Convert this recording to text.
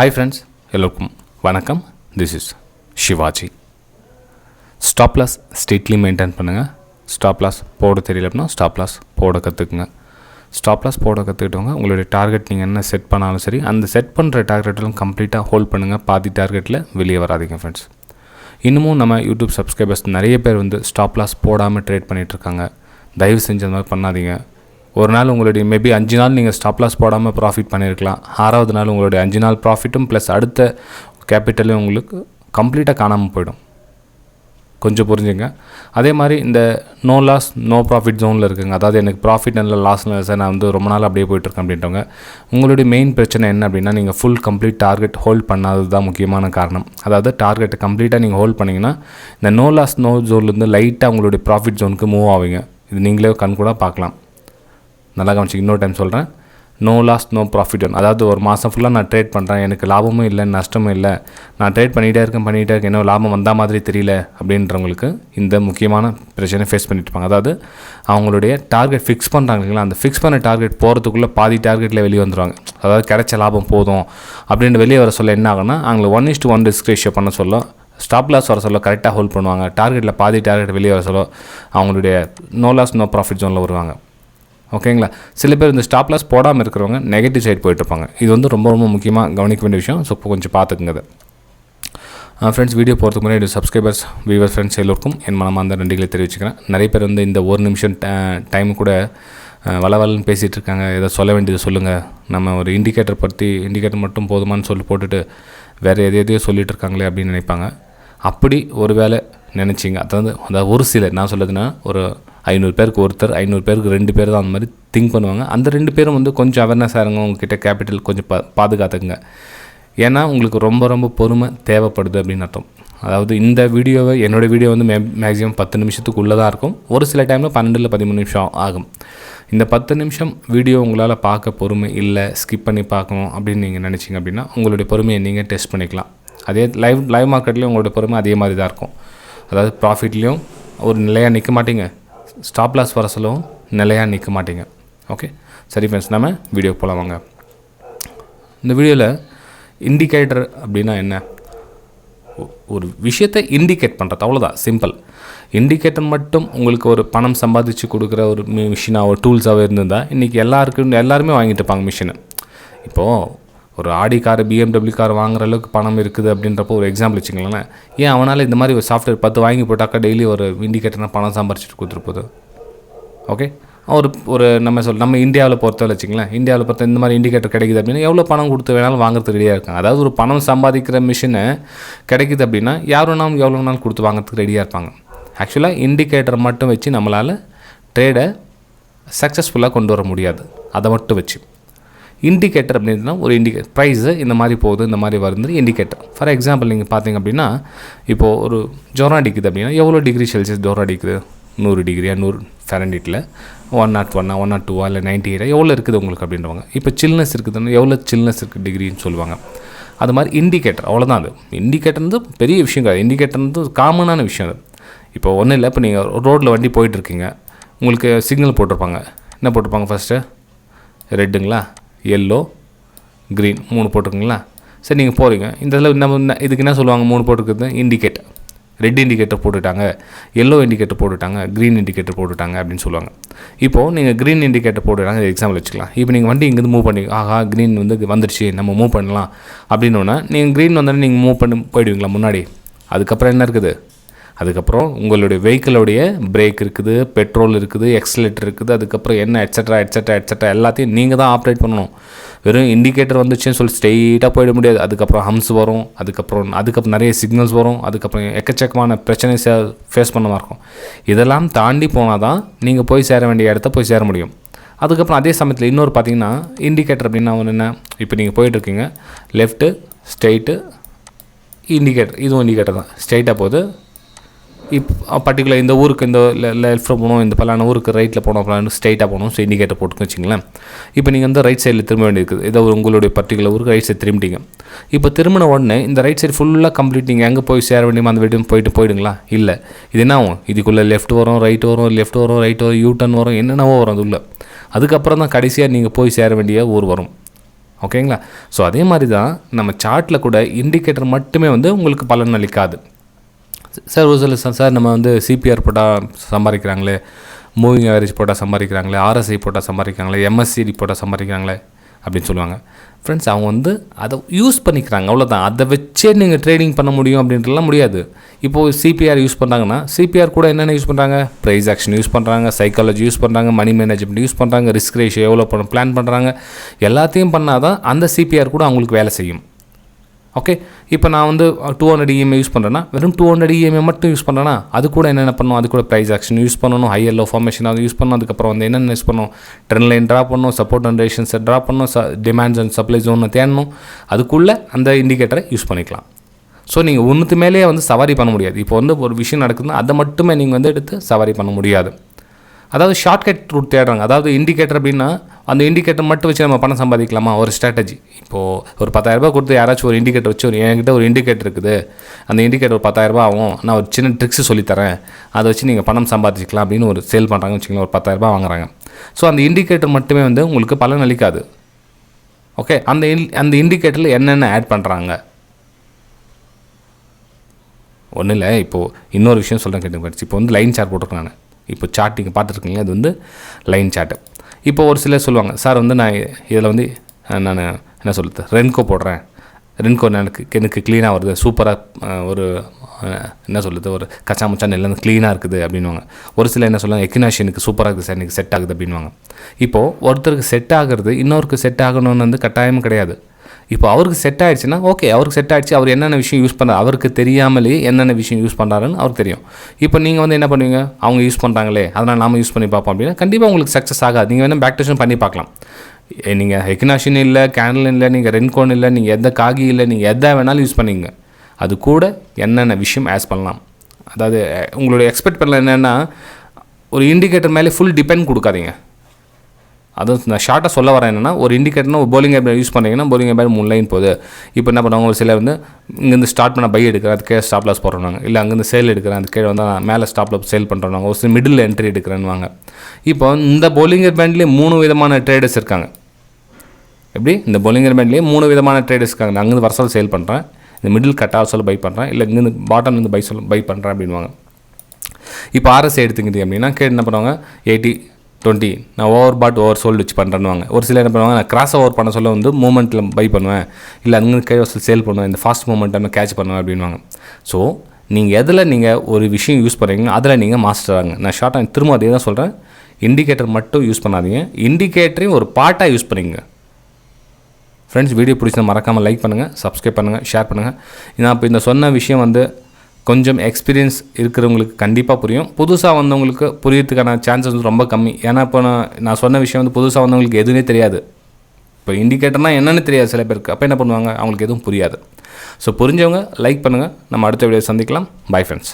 Hi friends, எல்லோருக்கும் வணக்கம். This is Shivaji. Stop loss strictly maintain பண்ணுங்கள். ஸ்டாப் லாஸ் போட தெரியல அப்படின்னா ஸ்டாப் லாஸ் போட கற்றுக்குங்க. ஸ்டாப் லாஸ் போட கற்றுக்கிட்டவங்க உங்களுடைய டார்கெட் நீங்கள் என்ன செட் பண்ணாலும் சரி, அந்த செட் பண்ணுற டார்கெட்டெல்லாம் கம்ப்ளீட்டாக ஹோல்ட் பண்ணுங்கள். பாதி டார்கெட்டில் வெளியே வராதிங்க ஃப்ரெண்ட்ஸ். இன்னமும் நம்ம யூடியூப் சப்ஸ்கிரைபர்ஸ் நிறைய பேர் ஸ்டாப் லாஸ் போடாமல் ட்ரேட் பண்ணிகிட்ருக்காங்க. தயவு செஞ்சு அந்த மாதிரி பண்ணாதீங்க. ஒரு நாள் உங்களுடைய மேபி 5 நாள் நீங்கள் ஸ்டாப் லாஸ் போடாமல் ப்ராஃபிட் பண்ணியிருக்கலாம். 6வது நாள் உங்களுடைய 5 நாள் ப்ராஃபிட்டும் ப்ளஸ் அடுத்த கேபிட்டலும் உங்களுக்கு கம்ப்ளீட்டாக காணாமல் போயிடும். கொஞ்சம் புரிஞ்சுங்க. அதே மாதிரி இந்த நோ லாஸ் நோ ப்ராஃபிட் ஜோனில் இருக்குங்க. அதாவது எனக்கு ப்ராஃபிட் நல்ல லாஸ்ல சார், நான் ரொம்ப நாள் அப்படியே போயிட்டுருக்கேன் அப்படின்றவங்க, உங்களுடைய மெயின் பிரச்சனை என்ன அப்படின்னா, நீங்கள் ஃபுல் கம்ப்ளீட் டார்கெட் ஹோல்ட் பண்ணாதது தான் முக்கியமான காரணம். அதாவது டார்கெட்டை கம்ப்ளீட்டாக நீங்கள் ஹோல்ட் பண்ணிங்கன்னா இந்த நோ லாஸ் நோ ஜோன்லேருந்து லைட்டாக உங்களுடைய ப்ராஃபிட் ஜோனுக்கு மூவ் ஆவீங்க. இது நீங்களே கண்கூட பார்க்கலாம். நல்லா கவனிச்சு இன்னொரு டைம் சொல்கிறேன். No loss no profit. அதாவது ஒரு மாதம் ஃபுல்லாக நான் ட்ரேட் பண்ணுறேன், எனக்கு லாபமும் இல்லை நஷ்டமும் இல்லை, நான் ட்ரேட் பண்ணிகிட்டே இருக்கேன், என்ன லாபம் வந்தால் மாதிரி தெரியல அப்படின்றவங்களுக்கு இந்த முக்கியமான பிரச்சனை ஃபேஸ் பண்ணிட்டுருப்பாங்க. அதாவது அவங்களுடைய டார்கெட் ஃபிக்ஸ் பண்ணுறாங்க இல்லைங்களா, அந்த ஃபிக்ஸ் பண்ண டார்கெட் போகிறதுக்குள்ளே பாதி டார்கெட்டில் வெளியே வந்துடுவாங்க. அதாவது கிடைச்ச லாபம் போதும் அப்படின்னு வெளியே வர சொல்ல என்ன ஆகுன்னா, அவங்களை 1:1 ரிஸ்க் ரேஷியோ பண்ண சொல்ல, ஸ்டாப் லாஸ் வர சொல்ல கரெக்டாக ஹோல்ட் பண்ணுவாங்க. டார்கெட்டில் பாதி டார்கெட் வெளியே வர சொல்ல அவங்களுடைய நோ லாஸ் நோ ப்ராஃபிட் ஜோனில் வருவாங்க. ஓகேங்களா. சில பேர் இந்த ஸ்டாப் லாஸ் போடாமல் இருக்கிறவங்க நெகட்டிவ் சைட் போயிட்டுருப்பாங்க. இது ரொம்ப ரொம்ப முக்கியமாக கவனிக்க வேண்டிய விஷயம். ஸோ இப்போ கொஞ்சம் பார்த்துக்குங்க அதை. ஃப்ரெண்ட்ஸ், வீடியோ போகிறதுக்கு முன்னாடி சப்ஸ்கிரைபர்ஸ் வியூவர்ஸ் ஃப்ரெண்ட்ஸ் எல்லோருக்கும் என் மனமார்ந்த நன்றிகளை தெரிவிச்சுக்கிறேன். நிறைய பேர் இந்த ஒரு நிமிஷம் டைம் கூட வளவலன்னு பேசிகிட்டு இருக்காங்க. எதை சொல்ல வேண்டியது சொல்லுங்கள், நம்ம ஒரு இண்டிகேட்டர் மட்டும் போதுமான்னு சொல்லி போட்டுட்டு வேறு எதையோ சொல்லிகிட்டு இருக்காங்களே அப்படின்னு நினைப்பாங்க. அப்படி ஒரு வேளை நினச்சிங்க, அதாவது ஒரு சிலர், நான் சொல்லுதுன்னா ஒரு 500 பேருக்கு ஒருத்தர், 500 பேருக்கு 2 பேர் தான் அந்த மாதிரி திங்க் பண்ணுவாங்க. அந்த 2 பேரும் கொஞ்சம் அவேர்னஸ் ஆகுங்க. உங்ககிட்ட கேபிட்டல் கொஞ்சம் பாதுகாத்துக்குங்க. ஏன்னா உங்களுக்கு ரொம்ப ரொம்ப பொறுமை தேவைப்படுது அப்படின்னு அர்த்தம். அதாவது இந்த வீடியோவை, என்னோடய வீடியோ மேக்ஸிமம் 10 நிமிஷத்துக்குள்ளே தான் இருக்கும். ஒரு சில டைமில் 12-13 நிமிஷம் ஆகும். இந்த 10 நிமிஷம் வீடியோ உங்களால் பார்க்க பொறுமை இல்லை, ஸ்கிப் பண்ணி பார்க்கணும் அப்படின்னு நீங்கள் நினச்சிங்க அப்படின்னா உங்களுடைய பொறுமையை நீங்கள் டெஸ்ட் பண்ணிக்கலாம். அதே லைவ் மார்க்கெட்லேயும் உங்களோட பொறுமை அதே மாதிரி தான் இருக்கும். அதாவது ப்ராஃபிட்லேயும் ஒரு நிலையாக நிற்க மாட்டீங்க, ஸ்டாப் லாஸ் வர சொல்லவும் நிலையாக நிற்க மாட்டீங்க. ஓகே, சரி ஃப்ரெண்ட்ஸ், நம்ம வீடியோ போகலாம் வாங்க. இந்த வீடியோவில் இண்டிகேட்டர் அப்படின்னா என்ன, ஒரு விஷயத்தை இண்டிகேட் பண்ணுறது, அவ்வளோதான், சிம்பிள். இண்டிகேட்டர் மட்டும் உங்களுக்கு ஒரு பணம் சம்பாதிச்சு கொடுக்குற ஒரு மிஷினாக ஒரு டூல்ஸாகவே இருந்திருந்தால் இன்றைக்கி எல்லாருமே வாங்கிட்டு இருப்பாங்க மிஷினை. இப்போது ஒரு ஆடி கார் BMW கார் வாங்குற அளவுக்கு பணம் இருக்குது அப்படின்றப்போ ஒரு எக்ஸாம்பிள் வச்சுங்களேன். ஏன் அவனால் இந்த மாதிரி ஒரு சாஃப்ட்வேர் 10 வாங்கி போட்டாக்கா டெய்லி ஒரு இண்டிகேட்டர்னால் பணம் சம்பாரிச்சிட்டு கொடுத்துருப்போது. ஓகே, ஒரு நம்ம இந்தியாவில் பொறுத்தவரை வச்சுங்களேன், இந்தியாவில் பொறுத்த இந்த மாதிரி இண்டிகேட்டர் கிடைக்குது அப்படின்னா எவ்வளோ பணம் கொடுத்து வேணாலும் வாங்குறதுக்கு ரெடியாக இருக்காங்க. அதாவது ஒரு பணம் சம்பாதிக்கிற மிஷினை கிடைக்குது அப்படின்னா யார் வேணாலும் எவ்வளோ நாள் கொடுத்து வாங்குறதுக்கு ரெடியாக இருப்பாங்க. ஆக்சுவலாக இண்டிகேட்டர் மட்டும் வச்சு நம்மளால் ட்ரேடை சக்ஸஸ்ஃபுல்லாக கொண்டு வர முடியாது. அதை மட்டும் வச்சு இண்டிகேட்டர் அப்படின்னா ஒரு ப்ரைஸு இந்த மாதிரி போகுது, இந்த மாதிரி வருது இண்டிகேட்டர். ஃபார் எக்ஸாம்பிள் நீங்கள் பார்த்தீங்க அப்படின்னா, இப்போது ஒரு ஜுரம் அடிக்குது அப்படின்னா எவ்வளோ டிகிரி செல்சியஸ் ஜுரம் அடிக்குது, 100 டிகிரியா, 100 ஃபாரன்ஹீட்டில் 101 102 இல்லை 98 எவ்வளோ இருக்குது உங்களுக்கு அப்படின்றவாங்க. இப்போ சில்னஸ் இருக்குதுன்னா எவ்வளோ சில்னஸ் இருக்குது டிகிரின்னு சொல்லுவாங்க. அது மாதிரி இண்டிகேட்டர், அவ்வளோதான். அது இண்டிகேட்டர் பெரிய விஷயம் கிடையாது. இண்டிகேட்டர் காமனான விஷயம். அது இப்போ ஒன்றும் இல்லை. இப்போ நீங்கள் ரோட்டில் வண்டி போயிட்டுருக்கீங்க, உங்களுக்கு சிக்னல் போட்டிருப்பாங்க. என்ன போட்டிருப்பாங்க ஃபஸ்ட்டு? ரெட்டுங்களா, எல்லோ, க்ரீன் 3 போட்டிருக்குங்களா. சரி, நீங்கள் போகிறீங்க. இந்த இதில் இதுக்கு என்ன சொல்லுவாங்க? 3 போட்டிருக்குது இண்டிகேட்டர். ரெட் இண்டிகேட்டர் போட்டுட்டாங்க, எல்லோ இண்டிகேட்டர் போட்டுட்டாங்க, க்ரீன் இண்டிகேட்டர் போட்டுட்டாங்க அப்படின்னு சொல்லுவாங்க. இப்போது நீங்கள் க்ரீன் இண்டிகேட்டர் போட்டுட்டாங்க, எக்ஸாம்பிள் வச்சுக்கலாம். இப்போ நீங்கள் வண்டி இங்கேருந்து மூவ் பண்ணி, க்ரீன் வந்துடுச்சு, நம்ம மூவ் பண்ணலாம் அப்படின்னோன்னா நீங்கள் க்ரீன் வந்தோடனே நீங்கள் மூவ் பண்ணி போயிடுவீங்களா முன்னாடி? அதுக்கப்புறம் என்ன இருக்குது? அதுக்கப்புறம் உங்களுடைய வெஹிக்கிளோடைய பிரேக் இருக்குது, பெட்ரோல் இருக்குது, எக்ஸலேட்டர் இருக்குது, அதுக்கப்புறம் என்ன எட்ஸெட்ரா எல்லாத்தையும் நீங்கள் தான் ஆப்ரேட் பண்ணணும். வெறும் இண்டிகேட்டர் வந்துச்சுன்னு சொல்லி ஸ்ட்ரெயிட்டாக போயிட முடியாது. அதுக்கப்புறம் ஹம்ஸ் வரும், அதுக்கப்புறம் நிறைய சிக்னல்ஸ் வரும், அதுக்கப்புறம் எக்கச்சக்கமான பிரச்சனை ஃபேஸ் பண்ண மாதிரி இருக்கும். இதெல்லாம் தாண்டி போனால் தான் நீங்கள் போய் சேர வேண்டிய இடத்த போய் சேர முடியும். அதுக்கப்புறம் அதே சமயத்தில் இன்னொரு பார்த்தீங்கன்னா இண்டிகேட்டர் அப்படின்னா என்ன, இப்போ நீங்கள் போயிட்டுருக்கீங்க, லெஃப்ட்டு ஸ்ட்ரெயிட்டு இண்டிகேட்டர், இதுவும் இண்டிகேட்டர் தான், ஸ்ட்ரெயிட்டாக போகுது. இப்போ பர்டிகுலர் இந்த ஊருக்கு இந்த லெஃப்ட்டில் போகணும், இந்த பலான ஊருக்கு ரைட்டில் போகணும், ஸ்ட்ரைட்டாக போகணும். ஸோ இண்டிகேட்டர் போட்டுன்னு வச்சிங்களேன். இப்போ நீங்கள் ரைட் சைடில் திரும்ப வேண்டியிருக்குது. ஏதோ உங்களுடைய பர்டிகுலர் ஊருக்கு ரைட் சைடு திரும்பிட்டீங்க. இப்போ திரும்பின உடனே இந்த ரைட் சைடு ஃபுல்லாக கம்ப்ளீட் நீங்கள் எங்கே போய் சேர வேண்டியமோ அந்த வீட்டு போயிடுங்களா? இல்லை. இது என்ன ஆகும்? இதுக்குள்ளே லெஃப்ட் வரும், ரைட் வரும், ரைட் வரும், யூ டர்ன் வரும், என்னென்னவோ வரும் அது உள்ள. அதுக்கப்புறம் தான் கடைசியாக நீங்கள் போய் சேர வேண்டிய ஊர் வரும். ஓகேங்களா? ஸோ அதே மாதிரி தான் நம்ம சார்ட்டில் கூட இண்டிகேட்டர் மட்டுமே வந்து உங்களுக்கு பலன் அளிக்காது. சார் ஒரு சில சார் நம்ம வந்து சிபிஆர் போட்டால் சம்பாதிக்கிறாங்களே, மூவிங் ஆவரேஜ் போட்டால் சம்பாதிக்கிறாங்களே, ஆர்எஸ்ஐ போட்டால் சம்பாதிக்கிறாங்களே, எம்எஸ்சிடி போட்டால் சம்பாதிக்கிறாங்களே அப்படின்னு சொல்லுவாங்க. ஃப்ரெண்ட்ஸ், அவங்க வந்து அதை யூஸ் பண்ணிக்கிறாங்க, அவ்வளோதான். அதை வச்சே நீங்கள் ட்ரேடிங் பண்ண முடியும் அப்படின்றலாம் முடியாது. இப்போது சிபிஆர் யூஸ் பண்ணுறாங்கன்னா சிபிஆர் கூட என்னென்ன யூஸ் பண்ணுறாங்க? ப்ரைஸ் ஆக்ஷன் யூஸ் பண்ணுறாங்க, சைக்காலஜி யூஸ் பண்ணுறாங்க, மணி மேனேஜ்மெண்ட் யூஸ் பண்ணுறாங்க, ரிஸ்க் ரேஷியோ எவ்வளோ பிளான் பண்ணுறாங்க. எல்லாத்தையும் பண்ணால் தான் அந்த சிபிஆர் கூட அவங்களுக்கு வேலை செய்யும். ஓகே, இப்போ நான் வந்து 200 EMA யூஸ் பண்ணுறேன்னா வெறும் 200 EMA மட்டும் யூஸ் பண்ணுறேன்னா அது கூட என்னென்ன பண்ணணும்? அது கூட ப்ரைஸ் ஆக்ஷன் யூஸ் பண்ணணும், ஹை லோ ஃபார்மேஷன் அதை யூஸ் பண்ணணும். அதுக்கப்புறம் வந்து என்னென்ன யூஸ் பண்ணணும்? ட்ரெண்ட் லைன் ட்ரா பண்ணணும், சப்போர்ட் அண்ட் ரெசிஸ்டன்ஸை ட்ரா பண்ணணும், டிமாண்ட்ஸ் அண்ட் சப்ளை ஜோனை தேடணும். அதுக்குள்ளே அந்த இண்டிகேட்டரை யூஸ் பண்ணிக்கலாம். ஸோ நீங்கள் ஒன்றுத்து மேலேயே வந்து சவாரி பண்ண முடியாது. இப்போ வந்து ஒரு விஷயம் நடக்குதுன்னா அதை மட்டுமே நீங்கள் வந்து எடுத்து சவாரி பண்ண முடியாது. அதாவது ஷார்ட்கட் ரூட் தேடுறாங்க. அதாவது இண்டிகேட்டர் அப்படின்னா அந்த இண்டிகேட்டர் மட்டும் வச்சு நம்ம பணம் சம்பாதிக்கலாமா? ஒரு ஸ்ட்ராட்டஜி. இப்போது ஒரு 10,000 கொடுத்து யாராச்சும் ஒரு இண்டிகேட்டர் வச்சு என்கிட்ட ஒரு இண்டிகேட்டர் இருக்குது, அந்த இண்டிகேட்டர் ஒரு 10,000 ஆகும், நான் ஒரு சின்ன ட்ரிக்ஸ் சொல்லித்தரேன், அதை வச்சு நீங்கள் பணம் சம்பாதிச்சிக்கலாம் அப்படின்னு ஒரு சேல் பண்ணுறாங்கன்னு வச்சுக்கலாம். ஒரு 10,000 வாங்குறாங்க. ஸோ அந்த இண்டிகேட்டர் மட்டுமே வந்து உங்களுக்கு பலன் அளிக்காது. ஓகே, அந்த இண்டிகேட்டரில் என்னென்ன ஆட் பண்ணுறாங்க? ஒன்றும் இல்லை. இப்போது இன்னொரு விஷயம் சொல்கிறேன் கேட்டு. இப்போ வந்து லைன் சார்ட் போட்டிருக்கேன் நான். இப்போ சார்ட் நீங்கள் பார்த்துருக்கீங்க, அது வந்து லைன் சார்ட்டு. இப்போ ஒரு சிலர் சொல்லுவாங்க, சார் வந்து நான் இதில் வந்து நான் என்ன சொல்கிறது, ரென்கோ போடுறேன், ரென்கோ எனக்கு க்ளீனாக வருது, சூப்பராக ஒரு என்ன சொல்கிறது, ஒரு கச்சா மச்சான் எல்லாம் க்ளீனாக இருக்குது அப்படின்வாங்க. ஒரு சிலர் என்ன சொல்லுவாங்க, எக்கினாஷி எனக்கு சூப்பராக இருக்குது சார், எனக்கு செட் ஆகுது அப்படின்வாங்க. இப்போது ஒருத்தருக்கு செட் ஆகிறது இன்னொருக்கு செட் ஆகணும்னு வந்து கட்டாயமும் கிடையாது. இப்போ அவருக்கு செட் ஆகிடுச்சுன்னா ஓகே, அவருக்கு செட் ஆகிடுச்சு, அவர் என்னென்ன விஷயம் யூஸ் பண்ணுறாரு, அவருக்கு தெரியாமலே என்னென்ன விஷயம் யூஸ் பண்ணுறாருன்னு அவருக்கு தெரியும். இப்போ நீங்கள் வந்து என்ன பண்ணுவீங்க, அவங்க யூஸ் பண்ணுறாங்களே அதனால் நாம் யூஸ் பண்ணி பார்ப்போம் அப்படின்னா கண்டிப்பாக உங்களுக்கு சக்ஸஸ் ஆகாது. நீங்கள் வேணால் பேக் டெஸ்ட் பண்ணி பார்க்கலாம். நீங்கள் எக்னாஷின் இல்லை, கேண்டில் இல்லை, நீங்கள் ரென்கோன் இல்லை, நீங்கள் எந்த காகி இல்லை, நீங்கள் எதை வேணாலும் யூஸ் பண்ணிங்க. அது கூட என்னென்ன விஷயம் ஆஸ் பண்ணலாம். அதாவது உங்களுடைய எக்ஸ்பெக்ட் பண்ணல என்னென்னா, ஒரு இண்டிகேட்டர் மேலே ஃபுல் டிபெண்ட் கொடுக்காதீங்க. அதுவும் நான் ஷார்ட்டாக சொல்ல வரேன் என்னென்னா, ஒரு இண்டிகேட்டர்னா ஒரு போலிங் ஏர் யூஸ் பண்ணுறீங்கன்னா போலிங் ஏர் 3 லைன் போகுது. இப்போ என்ன பண்ணுவாங்க, ஒரு சிலர் வந்து இங்கேருந்து ஸ்டார்ட் பண்ண பை எடுக்கிறேன், அது கீழே ஸ்டாப் லாஸ் போடுறாங்க, இல்லை அங்கேருந்து சேல் எடுக்கிறேன், அது கீழே வந்து மேலே ஸ்டாப் லாஸ் சேல் பண்ணுறாங்க, ஒரு சில மிடில் என்ட்ரி எடுக்கிறேன்னுவாங்க. இப்போ இந்த போலிங் ஏர் பேண்ட்லேயே 3 விதமான ட்ரேடர்ஸ் இருக்காங்க. எப்படி இந்த போலிங் ஏர் பேண்ட்லேயே 3 விதமான ட்ரேடர்ஸ் இருக்காங்க. நான் அங்கேருந்து வரசல் சேல் பண்ணுறேன், இந்த மிடில் கட்டாக சொல்ல பை பண்ணுறேன், இல்லை இங்கேருந்து பாட்டம்லேருந்து பை பண்ணுறேன் அப்படின்வாங்க. இப்போ ஆர்எஸ்ஐ எடுத்துக்கிட்டீங்க அப்படின்னா கீழே என்ன பண்ணுவாங்க, 80-20 நான் ஓவர் பாட் ஓவர் சோல்டு வச்சு பண்ணுறேன்னுவாங்க. ஒரு சிலர் என்ன பண்ணுவாங்க, நான் கிராஸ் ஓவர் பண்ண சொல்ல வந்து மூமெண்ட்டில் பை பண்ணுவேன், இல்லை அங்கே கீழே சேல் பண்ணுவேன், இந்த ஃபாஸ்ட் மூமெண்ட்டை நான் கேட்ச் பண்ணுவேன் அப்படின்வாங்க. ஸோ நீங்கள் எதில் நீங்கள் ஒரு விஷயம் யூஸ் பண்ணுறீங்க அதில் நீங்கள் மாஸ்டர் ஆகுங்க. நான் ஷார்ட்டாக திரும்ப அதே தான் சொல்கிறேன், இண்டிகேட்டர் மட்டும் யூஸ் பண்ணாதீங்க, இண்டிகேட்டரையும் ஒரு பார்ட்டாக யூஸ் பண்ணிங்க. ஃப்ரெண்ட்ஸ், வீடியோ பிடிச்சா மறக்காமல் லைக் பண்ணுங்கள், சப்ஸ்கிரைப் பண்ணுங்கள், ஷேர் பண்ணுங்கள். நான் இப்போ இந்த சொன்ன விஷயம் வந்து கொஞ்சம் எக்ஸ்பீரியன்ஸ் இருக்கிறவங்களுக்கு கண்டிப்பாக புரியும். புதுசாக வந்தவங்களுக்கு புரியறதுக்கான சான்சஸ் வந்து ரொம்ப கம்மி. ஏன்னா இப்போ நான் சொன்ன விஷயம் வந்து புதுசாக வந்தவங்களுக்கு எதுவுமே தெரியாது. இப்போ இண்டிகேட்டர்னால் என்னென்னு தெரியாது சில பேருக்கு. அப்போ என்ன பண்ணுவாங்க, அவங்களுக்கு எதுவும் புரியாது. ஸோ புரிஞ்சவங்க லைக் பண்ணுங்கள். நம்ம அடுத்த வீடியோ சந்திக்கலாம். Bye friends.